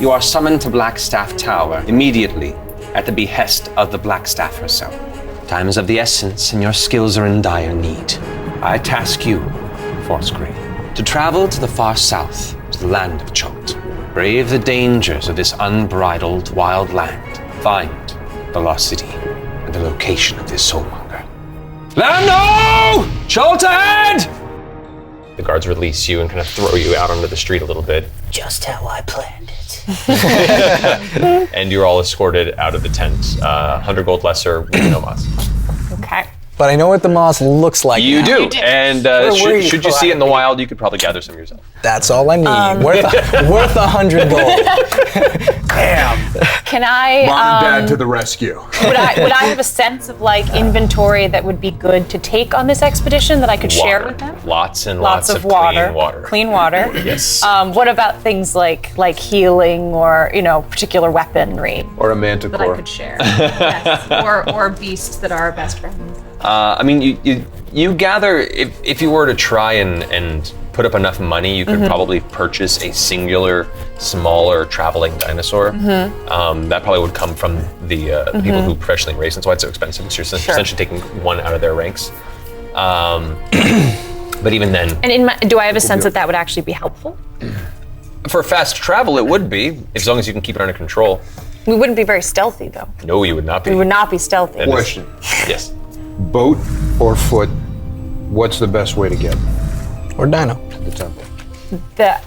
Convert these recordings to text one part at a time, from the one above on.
you are summoned to Blackstaff Tower immediately at the behest of the Blackstaff herself. Time is of the essence, and your skills are in dire need. I task you, Forsgrave, to travel to the far south, to the land of Chult. Brave the dangers of this unbridled wild land. Find the lost city and the location of this soulmonger. Lando! Chult ahead! The guards release you and kind of throw you out onto the street a little bit. Just how I planned it. And you're all escorted out of the tent. 100 gold lesser with no moss. Okay. But I know what the moss looks like. You now. do. You do. And should you see it in the wild, you could probably gather some yourself. That's all I need. Worth 100 gold. Damn. Can I? Mom and Dad to the rescue. Would I have a sense of like inventory that would be good to take on this expedition that I could share with them? Lots and lots of water. clean water. Clean water. Yes. What about things like healing or particular weaponry Or a that I manticore. could share. Yes. Or beasts that are our best friends. I mean, you gather if you were to try and put up enough money, you could probably purchase a singular, smaller traveling dinosaur. That probably would come from the people who professionally race. That's why it's so expensive. Because you're essentially taking one out of their ranks. But even then, And do I have a sense that would actually be helpful? for fast travel, it would be, as long as you can keep it under control. We wouldn't be very stealthy though. No, you would not be. We would not be stealthy. Question. Yes. Boat or foot, what's the best way to get Or dino. to the temple?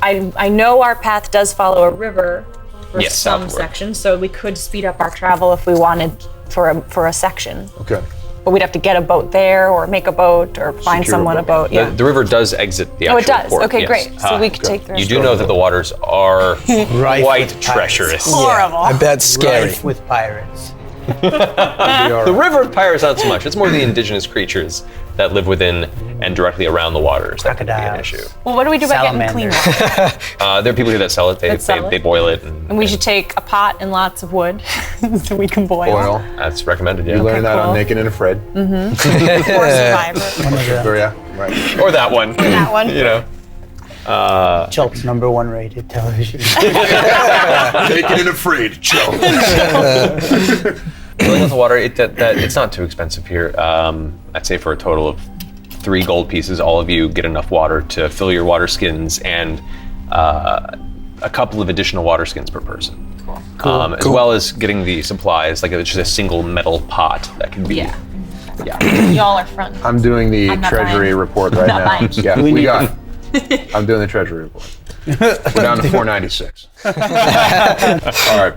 I know our path does follow a river for Yes, some southward. sections, so we could speed up our travel if we wanted for a section. Okay. But we'd have to get a boat there, or make a boat, or find Secure a someone a boat. boat. Yeah. The river does exit the Oh, actual it does. port, Okay, yes. great. So we could take the rest. You do know that the waters are quite treacherous. Horrible. I bet scary. Rife with pirates. The river of pirates, not so much. It's more the indigenous creatures that live within and directly around the waters that could be an Crocodiles. issue. Well, what do we do about getting clean water? There are people here that sell it. That sell it? They boil it. And we should take a pot and lots of wood so we can boil. Oil. That's recommended, yeah. You learned that cool. on Naked and Afraid. Or Survivor. Yeah, right. Or that one. That one. You know. Chult's #1 rated television. Naked and Afraid, chill. Filling with the water, it's not too expensive here. I'd say for a total of 3 gold pieces, all of you get enough water to fill your water skins and a couple of additional water skins per person. Cool. As well as getting the supplies, like just a single metal pot that can be. Yeah. Yeah. Y'all are front. I'm doing the I'm not treasury buying. report right Not now. buying. Yeah, we got it. I'm doing the treasury report. We're down to 496. All right,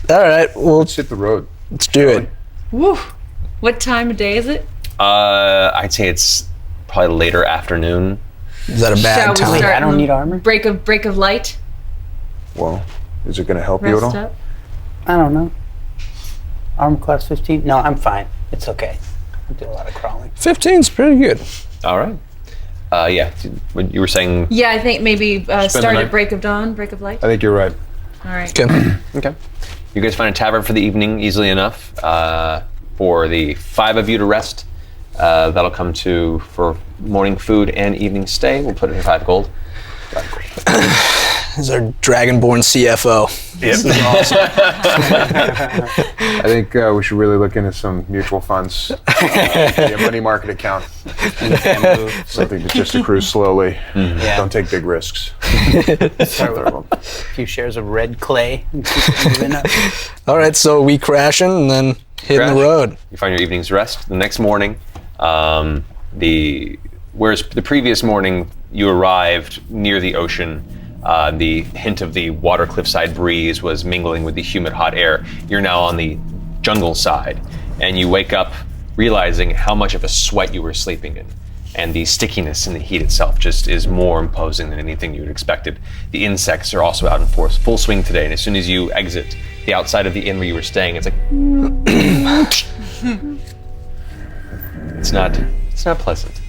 All right, well, let's hit the road. let's do it. Woo. What time of day is it? I'd say it's probably later afternoon. Is that a Shall bad we time? start I don't in the need armor. Break of light. Well, is it going to help you at Rest all? up. I don't know. Armor class 15? No, I'm fine. It's okay. I do a lot of crawling. 15's pretty good. All right. Yeah. What you were saying. Yeah, I think maybe the start night. at break of dawn, break of light. I think you're right. All right. Okay. Okay. You guys find a tavern for the evening easily enough. For the 5 of you to rest. That'll come to for morning food and evening stay. We'll put it in 5 gold. This is our Dragonborn CFO. Yes. I think we should really look into some mutual funds, a money market account, something to just accrue slowly. Yeah. Don't take big risks. A few shares of red clay. And keep it moving up. All right, so we crashing and then hitting the Crash. road. You find your evening's rest. The next morning, whereas the previous morning you arrived near the ocean, the hint of the water cliffside breeze was mingling with the humid hot air. You're now on the jungle side, and you wake up realizing how much of a sweat you were sleeping in. And the stickiness in the heat itself just is more imposing than anything you had expected. The insects are also out in full swing today, and as soon as you exit the outside of the inn where you were staying, it's like it's not pleasant.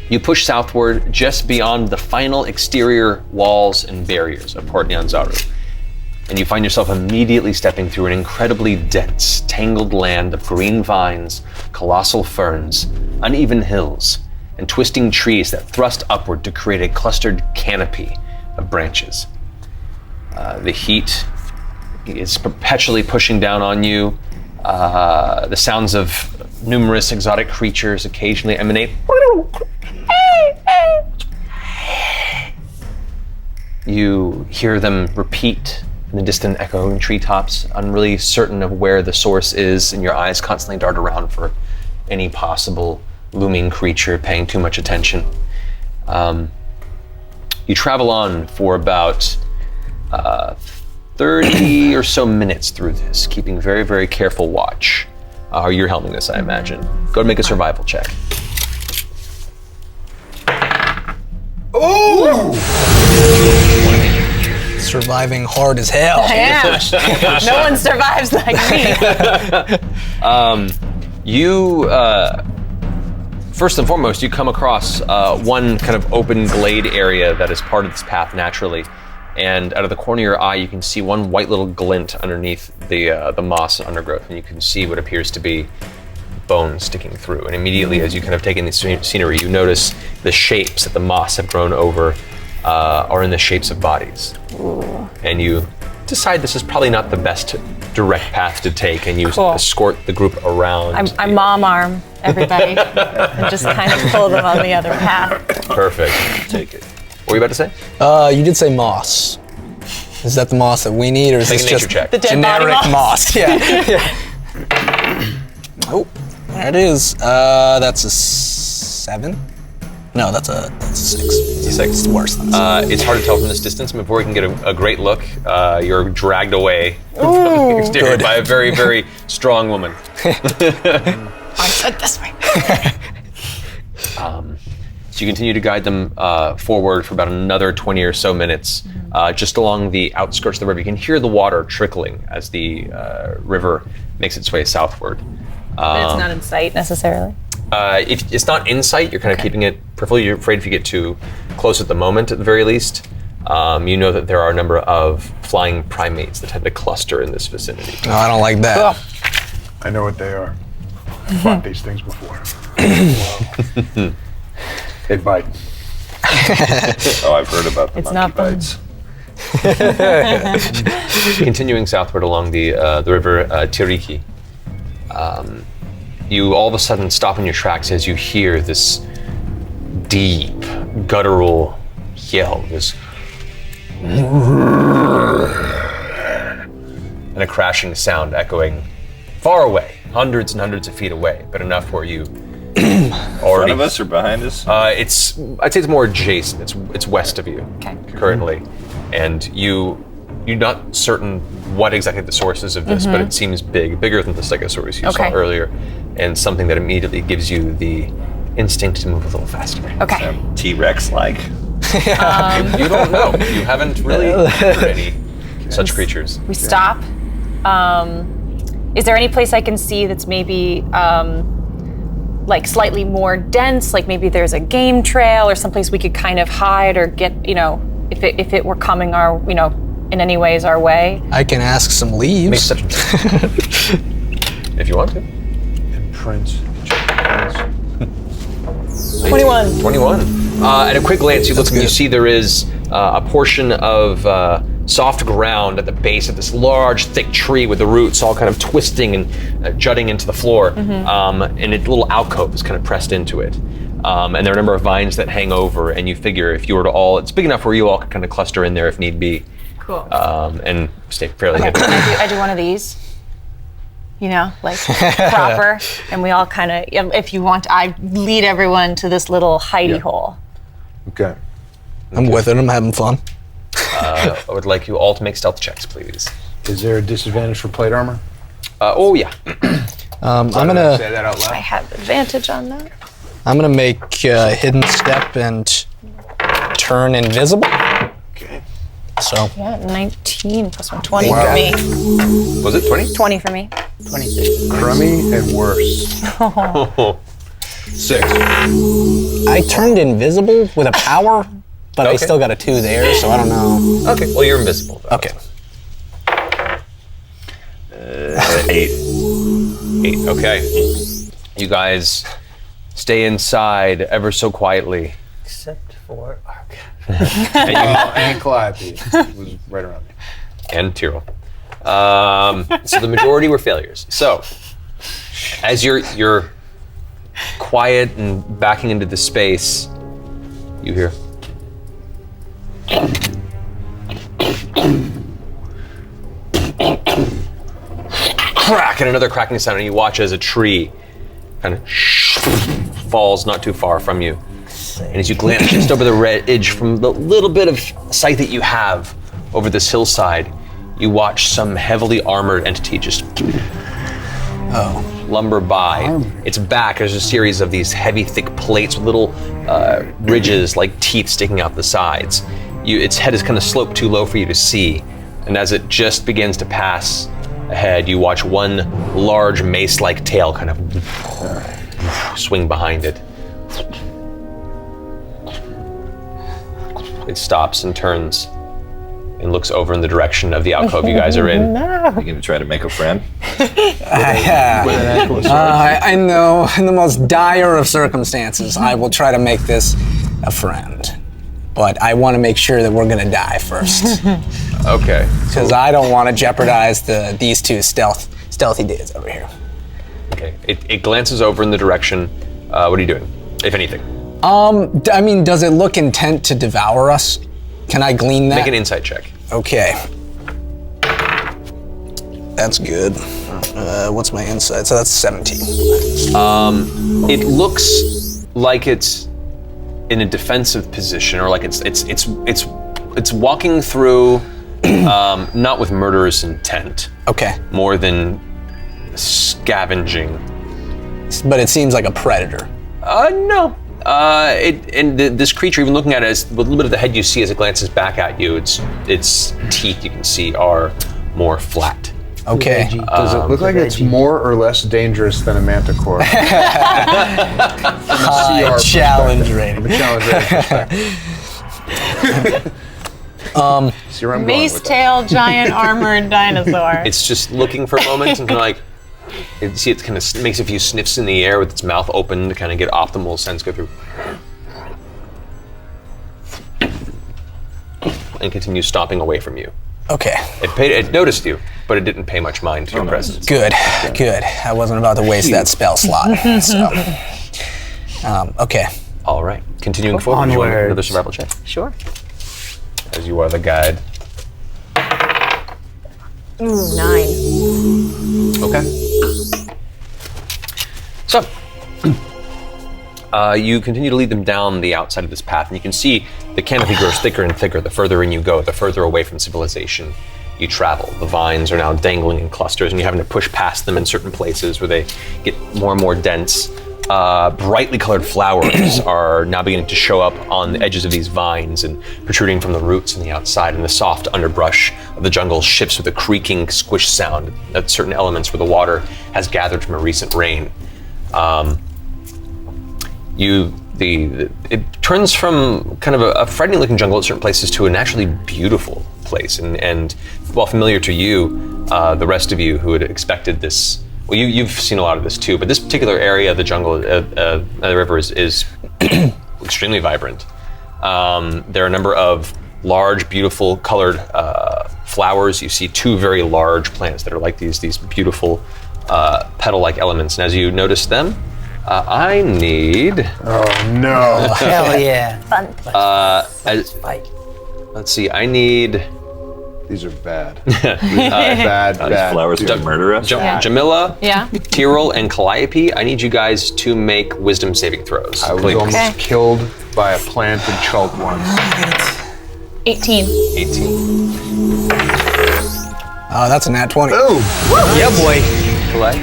You push southward just beyond the final exterior walls and barriers of Port Nyanzaru, and you find yourself immediately stepping through an incredibly dense, tangled land of green vines, colossal ferns, uneven hills, and twisting trees that thrust upward to create a clustered canopy of branches. The heat is perpetually pushing down on you. The sounds of numerous exotic creatures occasionally emanate. You hear them repeat in the distant echoing treetops, unreally certain of where the source is, and your eyes constantly dart around for any possible looming creature paying too much attention. You travel on for about 30 or so minutes through this, keeping very, very careful watch. You're helming this, I imagine. Go ahead and make a survival check. Ooh! Surviving hard as hell. I am. No one survives like me. First and foremost, you come across one kind of open glade area that is part of this path naturally. And out of the corner of your eye, you can see one white little glint underneath the moss and undergrowth, and you can see what appears to be bone sticking through. And immediately, as you kind of take in the scenery, you notice the shapes that the moss have grown over are in the shapes of bodies. Ooh. And you decide this is probably not the best direct path to take, and you escort the group around. I mom arm everybody and just kind of pull them on the other path. Perfect. Take it. What were you about to say? You did say moss. Is that the moss that we need, or is Make this a nature just check. The dead body generic moss. Yeah. Oh, there it is. That's a 7. No, that's a 6. D6. It's worse than It's hard to tell from this distance. Before you can get a great look, you're dragged away from the exterior Good. by a very, very strong woman. I said this way. So you continue to guide them forward for about another 20 or so minutes, just along the outskirts of the river. You can hear the water trickling as the river makes its way southward. But it's not in sight necessarily. If it's not in sight, you're kind of keeping it peripheral. You're afraid if you get too close at the moment, at the very least. You know that there are a number of flying primates that tend to cluster in this vicinity. No, I don't like that. I know what they are. I've fought these things before. They bite. Oh, I've heard about the It's monkey not fun. bites. Continuing southward along the river Tiriki, you all of a sudden stop in your tracks as you hear this deep, guttural yell, this and a crashing sound echoing far away, hundreds and hundreds of feet away, but enough where you In front already. of us or behind us? I'd say it's more adjacent. It's west of you currently, and you're not certain what exactly the source is of this, but it seems bigger than the Stegosaurus you saw earlier, and something that immediately gives you the instinct to move a little faster. Okay. T-Rex-like? You don't know. You haven't really heard any such creatures. We stop. Is there any place I can see that's maybe like slightly more dense? Like maybe there's a game trail or someplace we could kind of hide or get, if it were coming our, in any ways our way. I can ask some Make leaves. such if you want to. Prince. 21. 21. At a quick glance, you look and you good. see there is a portion of soft ground at the base of this large, thick tree with the roots all kind of twisting and jutting into the floor. And a little alcove is kind of pressed into it. And there are a number of vines that hang over, and you figure if you were to it's big enough where you all could kind of cluster in there if need be. Cool. And stay fairly hidden. I do one of these. Like proper, and we all kind of, if you want, I lead everyone to this little hidey hole. Okay. I'm with it. I'm having fun. I would like you all to make stealth checks, please. Is there a disadvantage for plate armor? Oh, yeah. I'm Say gonna that out I loud. have advantage on that. make hidden step and turn invisible. Okay. So Yeah, 19 plus 1, 20 Wow. for me. Was it 20? 20 for me. 26. Crummy and worse. 6. I turned invisible with a power, but I Okay. still got a 2 there, so I don't know. Okay, well, you're invisible, though. Okay. 8. 8, okay. You guys stay inside ever so quietly. Except 4 arc. And Calliope was right around me. And Tyrrell. So the majority were failures. So, as you're quiet and backing into the space, you hear crack and another cracking sound, and you watch as a tree kind of falls not too far from you. And as you glance just over the edge from the little bit of sight that you have over this hillside, you watch some heavily armored entity just lumber by. Its back, there's a series of these heavy, thick plates with little ridges like teeth sticking out the sides. Its head is kind of sloped too low for you to see, and as it just begins to pass ahead, you watch one large mace-like tail kind of swing behind it. It stops and turns and looks over in the direction of the alcove you guys are in. You gonna try to make a friend? I know, in the most dire of circumstances, I will try to make this a friend. But I want to make sure that we're gonna die first. Okay. Because I don't want to jeopardize these two stealthy dudes over here. Okay. It glances over in the direction. What are you doing, if anything? I mean, does it look intent to devour us? Can I glean that? Make an insight check. Okay. That's good. What's my insight? So that's 17. It looks like it's in a defensive position, or like it's walking through, not with murderous intent. Okay. More than scavenging. But it seems like a predator. No. This creature, even looking at it, with a little bit of the head you see as it glances back at you, its teeth you can see are more flat. Okay. Does it look like it's more or less dangerous than a manticore? Challenge rating. From a challenge rating perspective. See where I'm going Mace with that. tail, giant armored dinosaur. It's just looking for a moment and kind of like, see it kind of makes a few sniffs in the air with its mouth open to kind of get optimal sense go through. And continues stomping away from you. Okay. It noticed you, but it didn't pay much mind to your presence. Good. I wasn't about to waste that spell slot. So. Okay. All right. Continuing forward, you want Onward. another survival check? Sure. As you are the guide. Ooh, 9. Okay. So, you continue to lead them down the outside of this path, and you can see the canopy grows thicker and thicker the further in you go, the further away from civilization you travel. The vines are now dangling in clusters, and you're having to push past them in certain places where they get more and more dense. Brightly colored flowers are now beginning to show up on the edges of these vines and protruding from the roots on the outside, and the soft underbrush of the jungle shifts with a creaking squish sound at certain elements where the water has gathered from a recent rain. It turns from kind of a frightening looking jungle at certain places to an actually beautiful place, and while familiar to you, the rest of you who had expected this, well, you've seen a lot of this too, but this particular area of the jungle, the river is extremely vibrant. There are a number of large, beautiful colored flowers. You see two very large plants that are like these beautiful petal-like elements, and as you notice them, I need. Oh no! Hell yeah. Fun. Fight. Let's see. I need. These are bad. bad. Flowers to murder us? Jamila, Yeah. Tyrrell, and Calliope. I need you guys to make wisdom saving throws. I was please. almost killed by a plant in Chult once. 18. 18. Oh, that's a nat 20. Boom! Yeah, boy. Calais?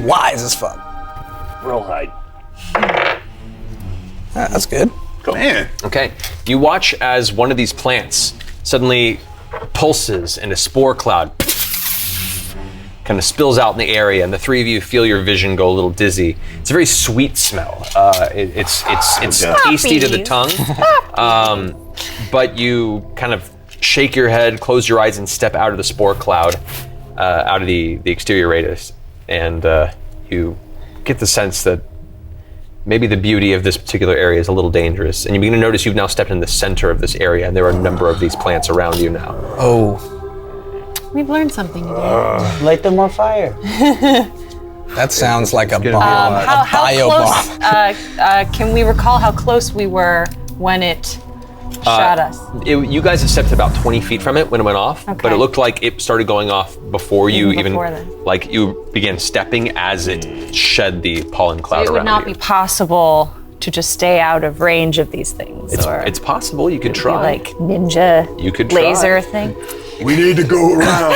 Wise as fuck. Roll hide. That's good. Man. Okay. You watch as one of these plants suddenly pulses and a spore cloud kind of spills out in the area, and the three of you feel your vision go a little dizzy. It's a very sweet smell. It's tasty to the tongue, but you kind of shake your head, close your eyes, and step out of the spore cloud, out of the exterior radius, and you get the sense that maybe the beauty of this particular area is a little dangerous. And you begin to notice you've now stepped in the center of this area, and there are a number of these plants around you now. Oh, We've learned something today. Light them on fire. that sounds like a bomb. How bio close? bomb. Can we recall how close we were when it shot us? You guys have stepped about 20 feet from it when it went off, but Okay. it looked like it started going off before you Even even, before then. like you began stepping as it shed the pollen cloud It around would not you. be possible to just stay out of range of these things, or It's possible, you could be try. like ninja You could try. laser thing. We need to go around.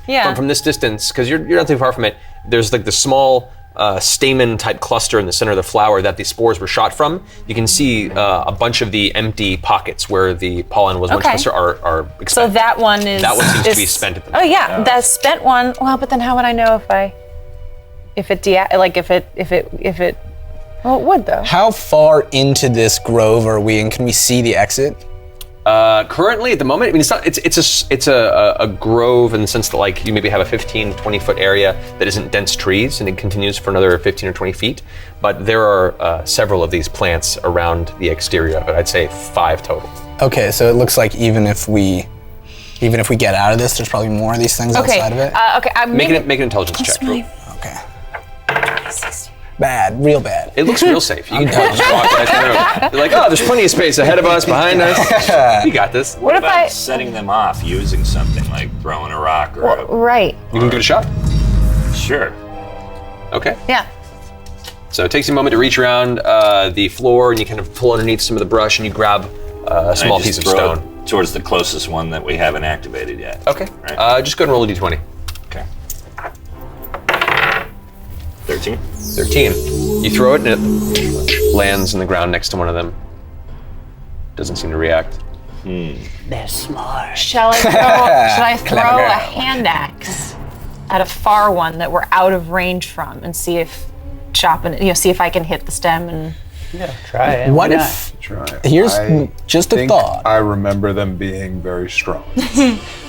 Yeah. From this distance, because you're not too far from it, there's like the small stamen type cluster in the center of the flower that the spores were shot from. You can see a bunch of the empty pockets where the pollen was once Okay. clustered are So expended. that one is. That one seems to is- be spent at the Oh yeah, that spent one. Well, but then how would I know if it? Well, it would though. How far into this grove are we, and can we see the exit? Currently, at the moment, I mean, it's a grove in the sense that like you maybe have a 15, 20 foot area that isn't dense trees, and it continues for another 15 or 20 feet. But there are several of these plants around the exterior of it. I'd say 5 total. Okay, so it looks like even if we get out of this, there's probably more of these things Okay. outside of it. Okay. Make an intelligence check. Really. Okay. Bad, real bad. It looks real safe. You can just walk right through. You're like, oh, there's plenty of space ahead of us, behind us. You got this. What if About I? setting them off using something like throwing a rock or a... Right. You can give it a shot. Sure. Okay. Yeah. So it takes you a moment to reach around the floor, and you kind of pull underneath some of the brush, and you grab a small I piece just of throw stone. it towards the closest one that we haven't activated yet. Okay. Right. Just go ahead and roll a d20. Okay. 13. 13. You throw it, and it lands in the ground next to one of them. Doesn't seem to react. They're smart. Should I throw a hand axe at a far one that we're out of range from and see if see if I can hit the stem and. Yeah, try it. What Why if? Try it. Here's I just a think thought. I remember them being very strong.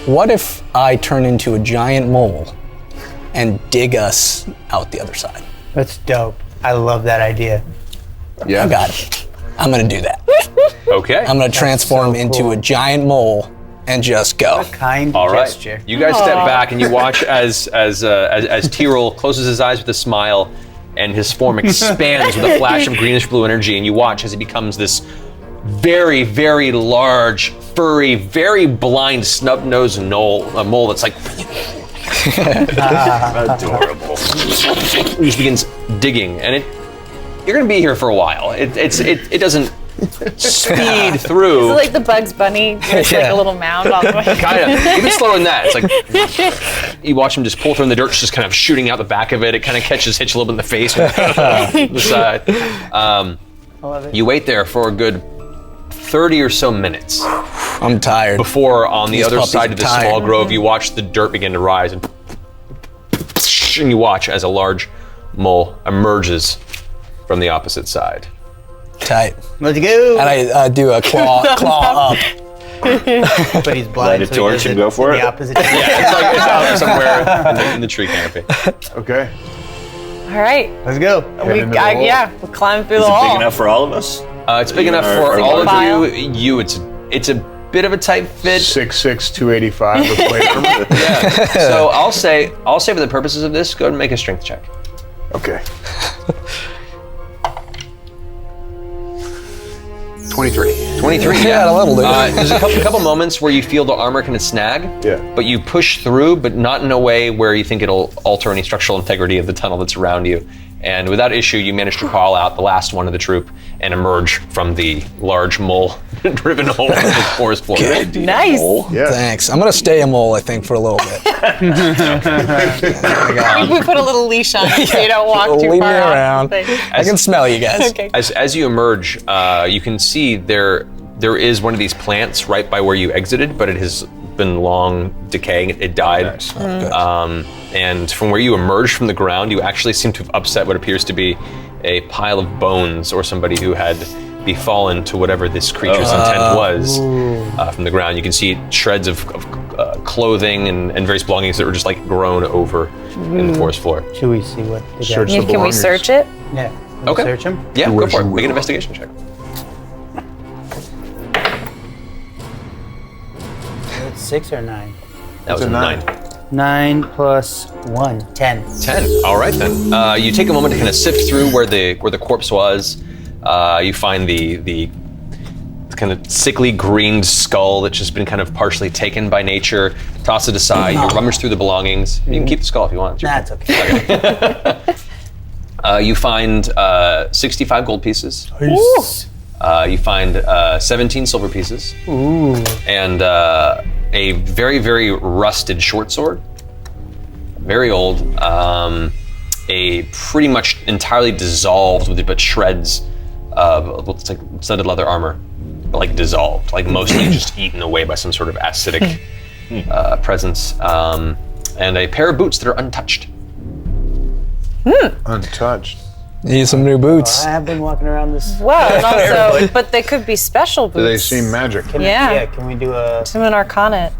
What if I turn into a giant mole and dig us out the other side? That's dope. I love that idea. Yeah. I got it. I'm gonna do that. Okay. I'm gonna transform so into cool. a giant mole and just go. Kind All right. gesture. You guys step back and you watch as Tyrell closes his eyes with a smile, and his form expands with a flash of greenish blue energy, and you watch as he becomes this very, very large, furry, very blind, snub-nosed mole that's like Adorable. he just begins digging, and you're gonna be here for a while. It doesn't speed through. Is it like the Bugs Bunny? It's like a little mound on the way. Kind of. Even slower than that. It's like you watch him just pull through, and the dirt's just kind of shooting out the back of it. It kind of catches Hitch a little bit in the face, the side. I love it. You wait there for a good 30 or so minutes I'm tired. before, on the These other puppies side are of the tired. small grove, you watch the dirt begin to rise, and you watch as a large mole emerges from the opposite side. Tight. Let's go. And I do a claw up. But he's blind. Light a so he torch does and go for in it? The opposite. It's like it's out there somewhere in the tree canopy. Okay. All right. Let's go. We climb through Is the it hall. big enough for all of us? It's big enough Or for all file? of you. It's a bit of a tight fit. 6'6", 285 with weight room. Yeah. So I'll say for the purposes of this, go ahead and make a strength check. Okay. 23. 23. Yeah, a little bit. There's a couple moments where you feel the armor kind of snag. Yeah. But you push through, but not in a way where you think it'll alter any structural integrity of the tunnel that's around you. And without issue, you manage to call out the last one of the troop and emerge from the large mole-driven hole in the forest floor. Nice. Yeah. Thanks. I'm gonna stay a mole, I think, for a little bit. We put a little leash on you so you don't walk too Leave me far off around. the thing. I can smell you guys. Okay. As you emerge, you can see there is one of these plants right by where you exited, but it has been long decaying. It died. And from where you emerged from the ground, you actually seem to have upset what appears to be a pile of bones, or somebody who had befallen to whatever this creature's intent was from the ground. You can see shreds of clothing and various belongings that were just like grown over in the forest floor. Should we see what the guy? Search the Can we belongings. search it? Yeah. Okay. Search him. Yeah, go Where's for it. your Make an will? investigation check. It's 6 or 9. That was a a 9. 9 plus 1, 10. 10. All right then. You take a moment to kind of sift through where the corpse was. You find the kind of sickly green skull that's just been kind of partially taken by nature. Toss it aside. You rummage through the belongings. You can keep the skull if you want. Nah, it's okay. You find 65 gold pieces. Nice. You find 17 silver pieces. Ooh. And a very, very rusted short sword. Very old. A pretty much entirely dissolved with but shreds of what's like studded leather armor, but like dissolved, like mostly just eaten away by some sort of acidic presence. And a pair of boots that are untouched. Untouched. Need some new boots. I have been walking around this. Well, and also, but they could be special boots. Do they seem magic? Yeah. Can we do a? Do an arcana.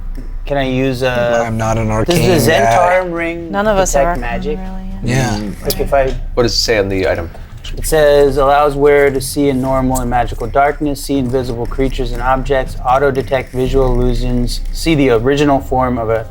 Can I use a? I'm not an arcane Does the guy. Zentarum ring None of us detect are magic? Really, Yeah. Like if I, What does it say on the item? it says allows wearer to see in normal and magical darkness, see invisible creatures and objects, auto detect visual illusions, see the original form of a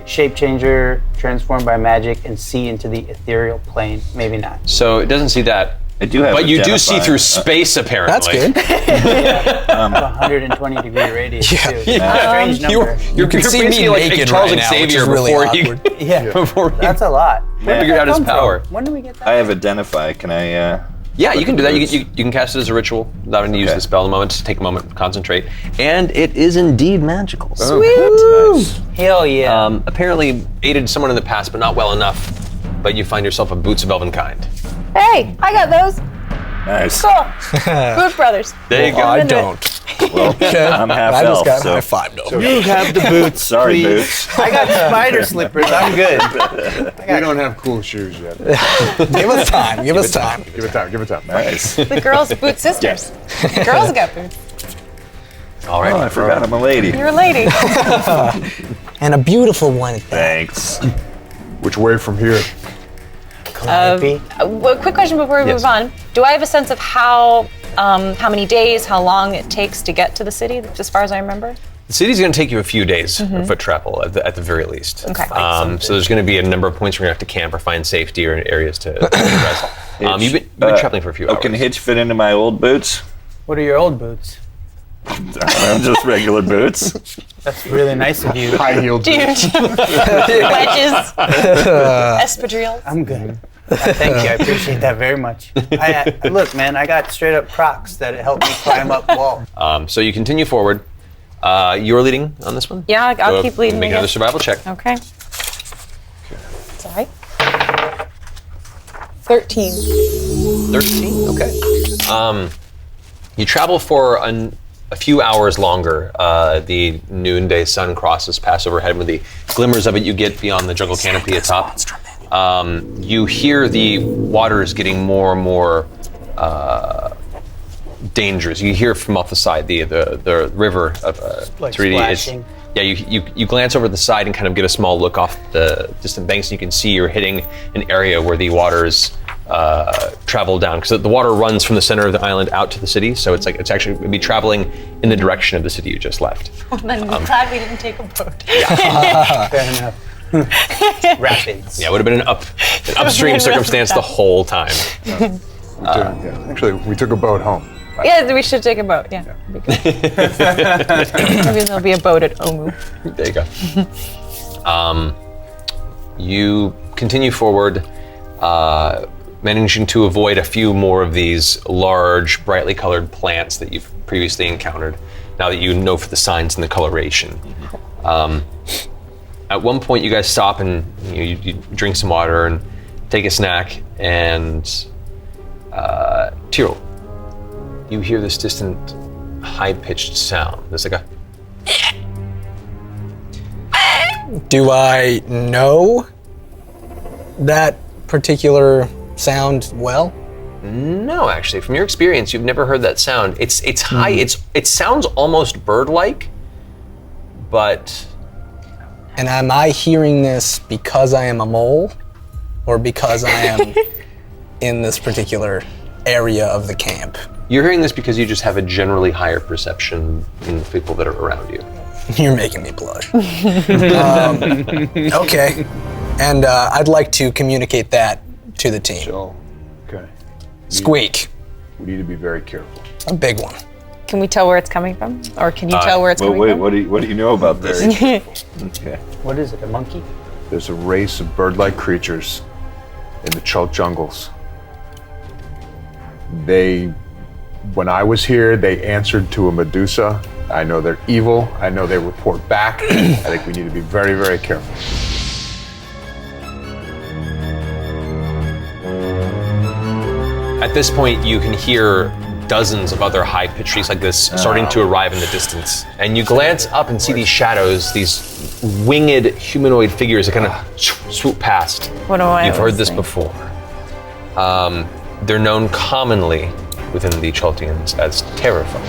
shape changer transformed by magic, and see into the ethereal plane. Maybe not. So it doesn't see that. I do have But you do see identify. through space, apparently. That's good. 120 degree radius Yeah. too. Strange number. You can see me basically like naked Charles right now, which Xavier is really before awkward. Yeah, before he that's a lot. Where did figured that out his come from? power. When do we get that? I have identify. Can I? Yeah, you can do that. You can cast it as a ritual without having to use Okay. the spell in a moment. Just take a moment to concentrate. And it is indeed magical. Nice. Hell yeah. Apparently aided someone in the past, but not well enough. But you find yourself a Boots of Elven Kind. Hey, I got those. Nice. Cool. Boot brothers. There you go. I don't. Well, I'm half I just elf, got so my $5. You have the boots. sorry, please. boots. I got spider slippers. I'm good. We don't have cool shoes yet. Give us time. Give us time. Give it time. Give it time. Nice. The girls' boot sisters. The girls got boots. All right. Oh, I forgot I'm a lady. You're a lady. And a beautiful one at that. Thanks. Which way from here? Happy. Well, quick question before we Yes. move on. Do I have a sense of how many days, how long it takes to get to the city, as far as I remember? The city's going to take you a few days of foot travel at the very least. Okay. So there's going to be a number of points where you have to camp or find safety or areas to rest. You've been traveling for a few hours. Can Hitch fit into my old boots? What are your old boots? I'm just regular boots. That's really nice of you. High heeled boots. Wedges, espadrilles. I'm good. Thank you. I appreciate that very much. Look, man, I got straight up Crocs that help me climb up wall. So you continue forward. You're leading on this one? Yeah, I'll keep leading, Make I another guess. survival check. Okay. Sorry. 13. 13, okay. You travel for a few hours longer. The noonday sun crosses past overhead. With the glimmers of it you get beyond the jungle canopy atop. You hear the waters getting more and more dangerous. You hear from off the side the river of Like Tiridi is. splashing. Yeah, you glance over the side and kind of get a small look off the distant banks, and you can see you're hitting an area where the waters travel down, because the water runs from the center of the island out to the city. So it's actually going to be traveling in the direction of the city you just left. Then I'm glad we didn't take a boat. Fair enough. Rapids. Yeah, it would have been an upstream circumstance the whole time. Actually, we took a boat home. Yeah, we should take a boat. Yeah. That'd be good. Maybe there'll be a boat at Omu. There you go. You continue forward, managing to avoid a few more of these large, brightly colored plants that you've previously encountered, now that you know for the signs and the coloration. At one point, you guys stop and you drink some water and take a snack, and Tyrell, you hear this distant, high-pitched sound. There's like a... Do I know that particular sound well? No, actually, from your experience, you've never heard that sound. It's high. It sounds almost bird-like, but And am I hearing this because I am a mole, or because I am in this particular area of the camp? You're hearing this because you just have a generally higher perception than the people that are around you. You're making me blush. Okay. And I'd like to communicate that to the team. So, okay. Squeak. We need to be very careful. A big one. Can we tell where it's coming from? Or can you tell where it's coming wait, from? what do you know about this? Okay. What is it, a monkey? There's a race of bird-like creatures in the Chult jungles. When I was here, they answered to a Medusa. I know they're evil. I know they report back. I think we need to be very, very careful. At this point, you can hear dozens of other high-pitched shrieks like this starting to arrive in the distance. And you glance up and see these shadows, these winged humanoid figures that kind of swoop past. What do I You've heard this think? before. They're known commonly within the Chultians as terror folk.